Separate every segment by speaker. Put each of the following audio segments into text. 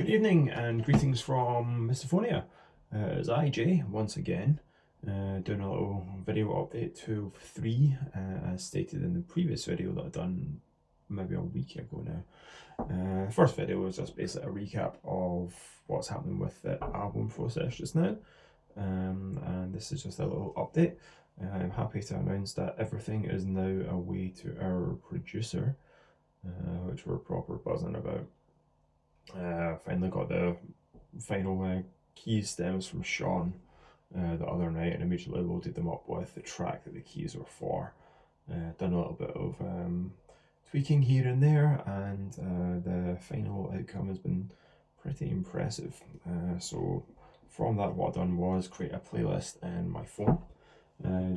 Speaker 1: Good evening and greetings from MisophoniA. It's Jay, once again, doing a little video update to 3, as stated in the previous video that I've done maybe a week ago now. The first video was just basically a recap of what's happening with the album process just now, and this is just a little update. I'm happy to announce that everything is now away to our producer, which we're proper buzzing about. Finally got the final keys stems from Sean the other night and immediately loaded them up with the track that the keys were for. Done a little bit of tweaking here and there, and the final outcome has been pretty impressive. So from that, what I've done was create a playlist in my phone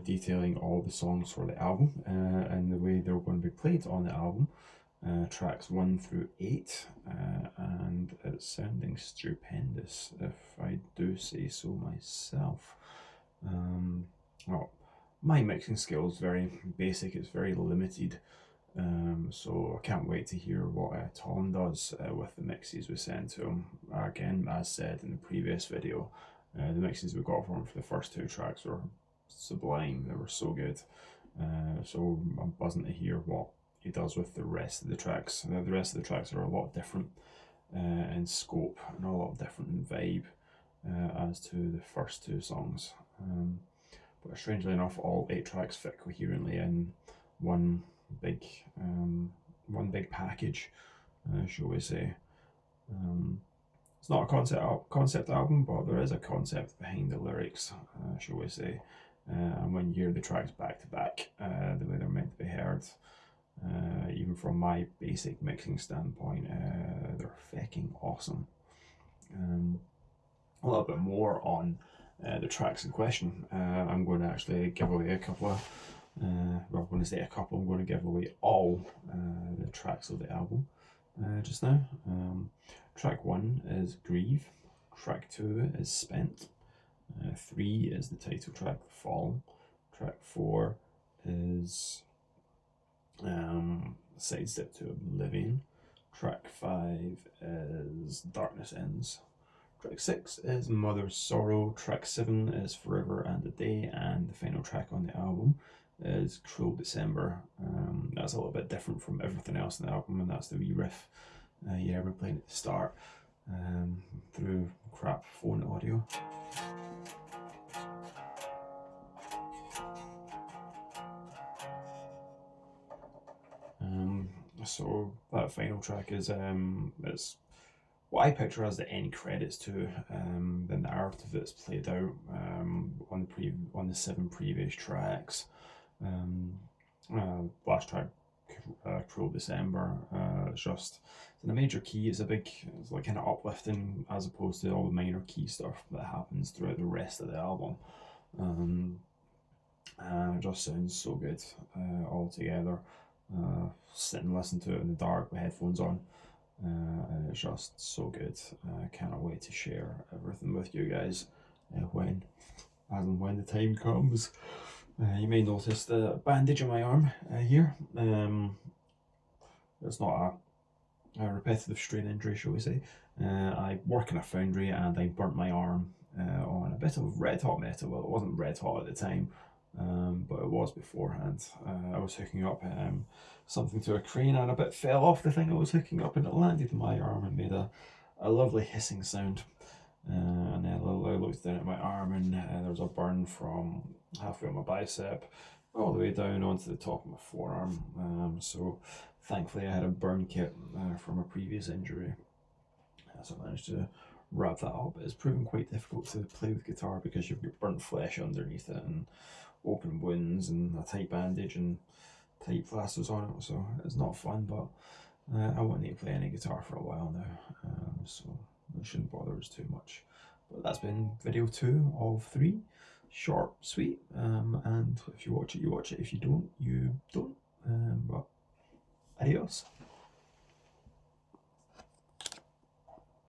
Speaker 1: detailing all the songs for the album and the way they're going to be played on the album. Tracks 1 through 8, and it's sounding stupendous if I do say so myself. Well, my mixing skill is very basic, it's very limited, so I can't wait to hear what Tom does with the mixes we sent to him. Again, as said in the previous video, the mixes we got from him for the first 2 tracks were sublime, they were so good, so I'm buzzing to hear what he does with the rest of the tracks. The rest of the tracks are a lot different in scope and a lot different in vibe as to the first 2 songs. But strangely enough, all 8 tracks fit coherently in one big package, shall we say. It's not a concept album, but there is a concept behind the lyrics, shall we say. And when you hear the tracks back to back, the way they're meant to be heard, even from my basic mixing standpoint, they're fucking awesome. A little bit more on the tracks in question. I'm going to actually give away a couple of, well, when I say a couple, I'm going to give away all the tracks of the album just now. Track 1 is Grieve, track 2 is Spent, 3 is the title track, Fall, track 4 is Sidestep to Oblivion, track 5 is Darkness Ends, track 6 is Mother's Sorrow, track 7 is Forever and a Day, and the final track on the album is Cruel December. That's a little bit different from everything else in the album, and that's the wee riff you hear me playing at the start through crap phone audio. So that final track is it's what I picture as the end credits to the narrative that's played out on the 7 previous tracks. Last track, Cruel December, it's in a major key. It's like kind of uplifting as opposed to all the minor key stuff that happens throughout the rest of the album. And it just sounds so good all together. Sit and listen to it in the dark with headphones on, and it's just so good. Cannot wait to share everything with you guys when the time comes. You may notice the bandage on my arm here. It's not a repetitive strain injury, shall we say. I work in a foundry and I burnt my arm on a bit of red hot metal. Well, it wasn't red hot at the time, but it was beforehand. I was hooking up something to a crane and a bit fell off the thing I was hooking up and it landed in my arm and made a lovely hissing sound. And then I looked down at my arm and there was a burn from halfway on my bicep all the way down onto the top of my forearm. So thankfully I had a burn kit from a previous injury. So I managed to wrap that up. It's proven quite difficult to play with guitar because you've got burnt flesh underneath it and open wounds and a tight bandage and tight plasters on it, so it's not fun, but I won't need to play any guitar for a while now, so it shouldn't bother us too much. But that's been video 2 of 3, short, sweet, and if you watch it, you watch it. If you don't, you don't. But adios.